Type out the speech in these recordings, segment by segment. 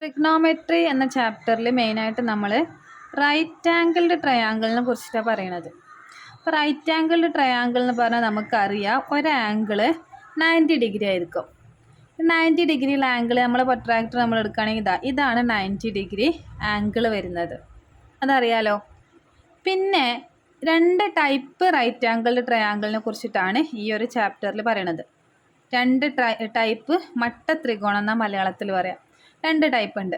Trigonometry എന്ന ചാപ്റ്ററിൽ മെയിനായിട്ട് നമ്മൾ റൈറ്റ് ആംഗിൾഡ് ട്രയാങ്കിളിനെ കുറിച്ചിട്ടാണ് പറയണത്. അപ്പോൾ റൈറ്റ് ആംഗിൾഡ് ട്രയാങ്കിൾ എന്ന് പറഞ്ഞാൽ നമുക്കറിയാം ഒരാംഗിള് 90 ഡിഗ്രി ആയിരിക്കും. 90 ഡിഗ്രിയുള്ള ആംഗിൾ നമ്മൾ പ്രൊട്രാക്ടർ നമ്മൾ എടുക്കുകയാണെങ്കിൽ ഇതാണ് 90 ഡിഗ്രി ആംഗിൾ വരുന്നത്, അതറിയാലോ. പിന്നെ രണ്ട് ടൈപ്പ് റൈറ്റ് ആംഗിൾഡ് ട്രയാങ്കിളിനെ കുറിച്ചിട്ടാണ് ഈ ഒരു ചാപ്റ്ററിൽ പറയണത്. രണ്ട് ടൈപ്പ് മട്ട ത്രികോണം എന്നാണ് മലയാളത്തിൽ പറയാം. രണ്ട് ടൈപ്പ് ഉണ്ട്.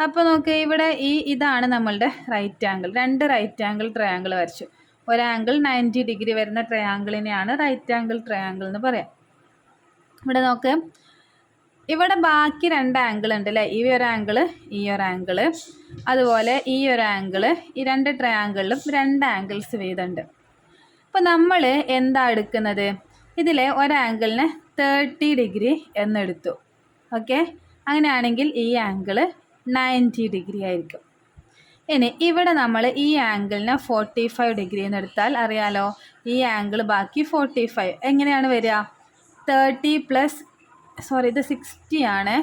അപ്പോൾ നോക്ക്, ഇവിടെ ഇതാണ് നമ്മളുടെ റൈറ്റ് ആംഗിൾ. രണ്ട് റൈറ്റ് ആംഗിൾ ട്രയാങ്കിൾ വരച്ചു. ഒരാംഗിൾ 90 ഡിഗ്രി വരുന്ന ട്രയാങ്കിളിനെയാണ് റൈറ്റ് ആംഗിൾ ട്രയാങ്കിൾ എന്ന് പറയാം. ഇവിടെ നോക്ക്, ഇവിടെ ബാക്കി രണ്ട് ആംഗിൾ ഉണ്ട് അല്ലേ, ഈ ഒരു ആംഗിള് ഈ ഒരു ആംഗിള്, അതുപോലെ ഈ ഒരു ആംഗിള്. ഈ രണ്ട് ട്രയാങ്കിളിലും രണ്ട് ആംഗിൾസ് വീതമുണ്ട്. അപ്പോൾ നമ്മൾ എന്താ എടുക്കുന്നത്, ഇതിലെ ഒരാംഗിളിന് 30 ഡിഗ്രി എന്നെടുത്തു. ഓക്കെ, അങ്ങനെയാണെങ്കിൽ ഈ ആംഗിള് 90 ഡിഗ്രി ആയിരിക്കും. ഇനി ഇവിടെ നമ്മൾ ഈ ആംഗിളിനെ 45 ഡിഗ്രി എന്ന് എടുത്താൽ അറിയാലോ, ഈ ആംഗിൾ ബാക്കി 45 എങ്ങനെയാണ് വരിക, 30 പ്ലസ് ഇത് 60 ആണ്,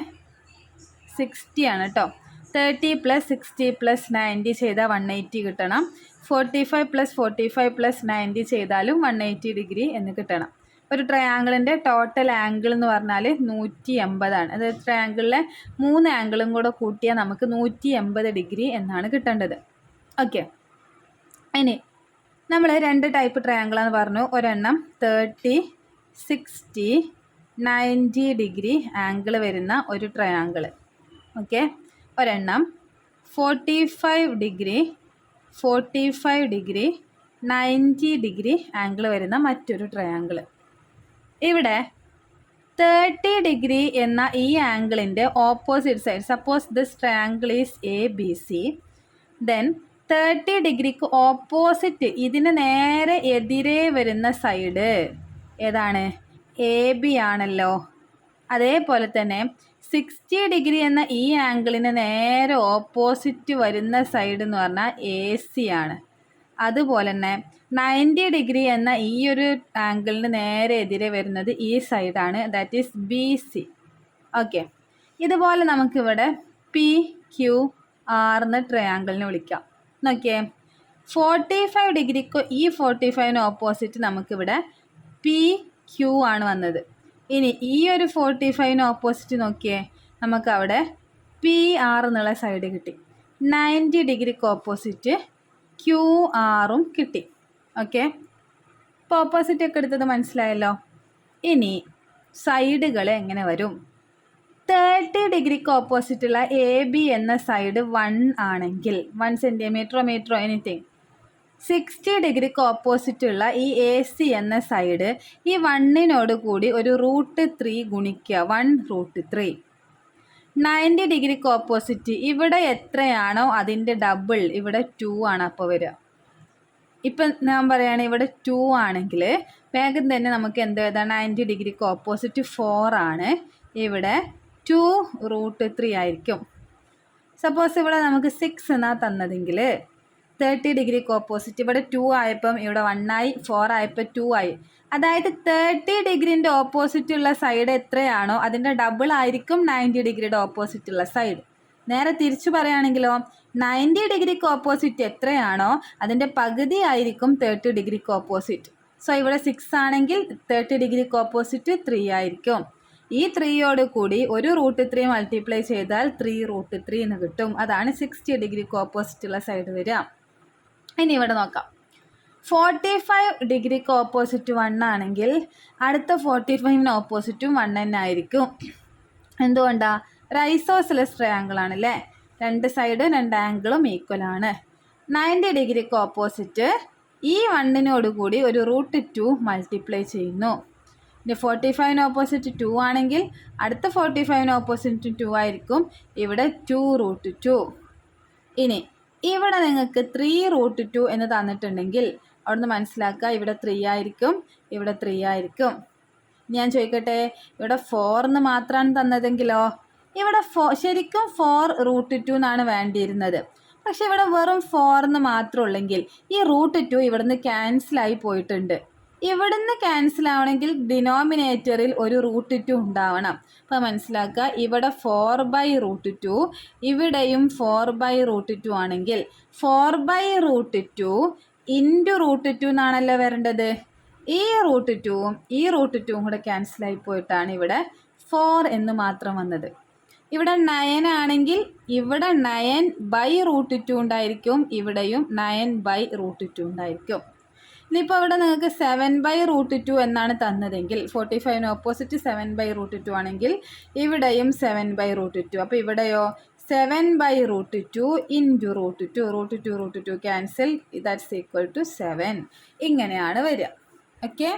60 ആണ് കേട്ടോ. 30 പ്ലസ് 60 പ്ലസ് 90 ചെയ്താൽ 180 കിട്ടണം. 45 പ്ലസ് 45 പ്ലസ് 90 ചെയ്താലും 180 ഡിഗ്രി എന്ന് കിട്ടണം. ഒരു ട്രയാങ്കിളിൻ്റെ ടോട്ടൽ ആംഗിൾ എന്ന് പറഞ്ഞാൽ 180 ആണ്. അതായത് ട്രയാങ്കിളിലെ 3 ആംഗിളും കൂടെ കൂട്ടിയാൽ നമുക്ക് 180 ഡിഗ്രി എന്നാണ് കിട്ടേണ്ടത്. ഓക്കെ, ഇനി നമ്മൾ രണ്ട് ടൈപ്പ് ട്രയാങ്കിളാന്ന് പറഞ്ഞു. ഒരെണ്ണം 30, 60, 90 ഡിഗ്രി ആംഗിൾ വരുന്ന ഒരു ട്രയാങ്കിൾ. ഓക്കെ, ഒരെണ്ണം 45 ഡിഗ്രി 90 ഡിഗ്രി ആംഗിൾ വരുന്ന മറ്റൊരു ട്രയാങ്കിൾ. ഇവിടെ 30 ഡിഗ്രി എന്ന ഈ ആംഗിളിൻ്റെ opposite side, suppose this triangle is ABC, then 30 ഡിഗ്രിക്ക് ഓപ്പോസിറ്റ്, ഇതിന് നേരെ എതിരെ വരുന്ന സൈഡ് ഏതാണ്, AB ആണല്ലോ. അതേപോലെ തന്നെ 60 ഡിഗ്രി എന്ന ഈ ആംഗിളിന് നേരെ ഓപ്പോസിറ്റ് വരുന്ന സൈഡ് എന്ന് പറഞ്ഞാൽ AC ആണ്. അതുപോലെ തന്നെ 90 ഡിഗ്രി എന്ന ഈ ഒരു ആംഗിളിന് നേരെ എതിരെ വരുന്നത് ഈ സൈഡാണ്, ദാറ്റ് ഈസ് BC. ഓക്കെ, ഇതുപോലെ നമുക്കിവിടെ PQR എന്ന ട്രയാങ്കിളിനെ വിളിക്കാം. നോക്കിയേ, 45 ഡിഗ്രിക്ക് ഈ 45ന് ഓപ്പോസിറ്റ് നമുക്കിവിടെ PQ ആണ് വന്നത്. ഇനി ഈ ഒരു 45ന് ഓപ്പോസിറ്റ് നോക്കിയേ, നമുക്കവിടെ PR എന്നുള്ള സൈഡ് കിട്ടി. 90 ഡിഗ്രിക്ക് ഓപ്പോസിറ്റ് QR കിട്ടി. ഓക്കെ, ഇപ്പോൾ ഓപ്പോസിറ്റ് ഒക്കെ എടുത്തത് മനസ്സിലായല്ലോ. ഇനി സൈഡുകൾ എങ്ങനെ വരും, 30 ഡിഗ്രിക്ക് ഓപ്പോസിറ്റുള്ള AB എന്ന സൈഡ് 1 ആണെങ്കിൽ 1 സെൻറ്റിമീറ്ററോ മീറ്ററോ എനിത്തിങ്. 60 ഡിഗ്രിക്ക് ഓപ്പോസിറ്റുള്ള ഈ AC എന്ന സൈഡ് ഈ 1നോട് കൂടി ഒരു √3 ഗുണിക്കുക, 1√3. 90 ഡിഗ്രിക്ക് ഓപ്പോസിറ്റ് ഇവിടെ എത്രയാണോ അതിൻ്റെ ഡബിൾ, ഇവിടെ 2 ആണ് അപ്പോൾ വരിക. ഇപ്പം ഞാൻ പറയുകയാണെങ്കിൽ ഇവിടെ 2 ആണെങ്കിൽ വേഗം തന്നെ നമുക്ക് എന്ത് എഴുതാം, 90 ഡിഗ്രിക്ക് ഓപ്പോസിറ്റ് 4 ആണ്, ഇവിടെ 2√3 ആയിരിക്കും. സപ്പോസ് ഇവിടെ നമുക്ക് 6 എന്നാണ് തന്നതെങ്കിൽ 30 ഡിഗ്രിക്ക് ഓപ്പോസിറ്റ് ഇവിടെ 2 ആയപ്പം ഇവിടെ 1 ആയി, 4 ആയപ്പോൾ 2 ആയി. അതായത് 30 ഡിഗ്രിൻ്റെ ഓപ്പോസിറ്റുള്ള സൈഡ് എത്രയാണോ അതിൻ്റെ ഡബിൾ ആയിരിക്കും 90 ഡിഗ്രിയുടെ ഓപ്പോസിറ്റുള്ള സൈഡ്. നേരെ തിരിച്ചു പറയുകയാണെങ്കിലോ, 90 ഡിഗ്രിക്ക് ഓപ്പോസിറ്റ് എത്രയാണോ അതിൻ്റെ പകുതി ആയിരിക്കും 30 ഡിഗ്രിക്ക് ഓപ്പോസിറ്റ്. സോ ഇവിടെ 6 ആണെങ്കിൽ 30 ഡിഗ്രിക്ക് ഓപ്പോസിറ്റ് 3 ആയിരിക്കും. ഈ 3യോട് കൂടി ഒരു √3 മൾട്ടിപ്ലൈ ചെയ്താൽ 3√3 എന്ന് കിട്ടും. അതാണ് 60 ഡിഗ്രിക്ക് ഓപ്പോസിറ്റുള്ള സൈഡ് വരിക. ഇനി ഇവിടെ നോക്കാം, 45 ഡിഗ്രിക്ക് ഓപ്പോസിറ്റ് 1 ആണെങ്കിൽ അടുത്ത 45ന് ഓപ്പോസിറ്റും 1 തന്നെ ആയിരിക്കും. എന്തുകൊണ്ടാണ്, റൈസോസിലസ് ട്രയാങ്കിൾ ആണല്ലേ, രണ്ട് സൈഡ് രണ്ട് ആംഗിളും ഈക്വൽ ആണ്. 90 ഡിഗ്രിക്ക് ഓപ്പോസിറ്റ് ഈ 1നോട് കൂടി ഒരു √2 മൾട്ടിപ്ലൈ ചെയ്യുന്നു. ഇനി 45ന് ഓപ്പോസിറ്റ് 2 ആണെങ്കിൽ അടുത്ത 45ന് ഓപ്പോസിറ്റ് 2 ആയിരിക്കും, ഇവിടെ 2√2. ഇനി ഇവിടെ നിങ്ങൾക്ക് 3√2 എന്ന് തന്നിട്ടുണ്ടെങ്കിൽ അവിടുന്ന് മനസ്സിലാക്കുക ഇവിടെ 3 ആയിരിക്കും, ഇവിടെ 3 ആയിരിക്കും. ഞാൻ ചോദിക്കട്ടെ, ഇവിടെ 4 എന്ന് മാത്രമാണ് തന്നതെങ്കിലോ, ഇവിടെ ശരിക്കും 4√2 എന്നാണ് വേണ്ടിയിരുന്നത്. പക്ഷെ ഇവിടെ വെറും 4 എന്ന് മാത്രം ഉള്ളെങ്കിൽ ഈ √2 ഇവിടുന്ന് ക്യാൻസലായി പോയിട്ടുണ്ട്. ഇവിടുന്ന് ക്യാൻസൽ ആവണമെങ്കിൽ ഡിനോമിനേറ്ററിൽ ഒരു √2 ഉണ്ടാവണം. അപ്പോൾ മനസ്സിലാക്കുക, ഇവിടെ 4/√2, ഇവിടെയും 4/√2 ആണെങ്കിൽ 4/√2 ഇൻറ്റു √2 എന്നാണല്ലോ വരേണ്ടത്. ഈ √2ഉം ഈ √2ഉം കൂടെ ക്യാൻസലായി പോയിട്ടാണ് ഇവിടെ 4 എന്ന് മാത്രം വന്നത്. ഇവിടെ 9 ആണെങ്കിൽ ഇവിടെ 9/√2 ഉണ്ടായിരിക്കും, ഇവിടെയും 9/√2 ഉണ്ടായിരിക്കും. ഇനിയിപ്പോൾ ഇവിടെ നിങ്ങൾക്ക് 7/√2 എന്നാണ് തന്നതെങ്കിൽ 45 ഓപ്പോസിറ്റ് 7/√2 ആണെങ്കിൽ ഇവിടെയും 7/√2. അപ്പോൾ ഇവിടെയോ 7/√2 into √2 cancel, that's equal to 7. ഇങ്ങനെയാണ് വരിക. ഓക്കെ.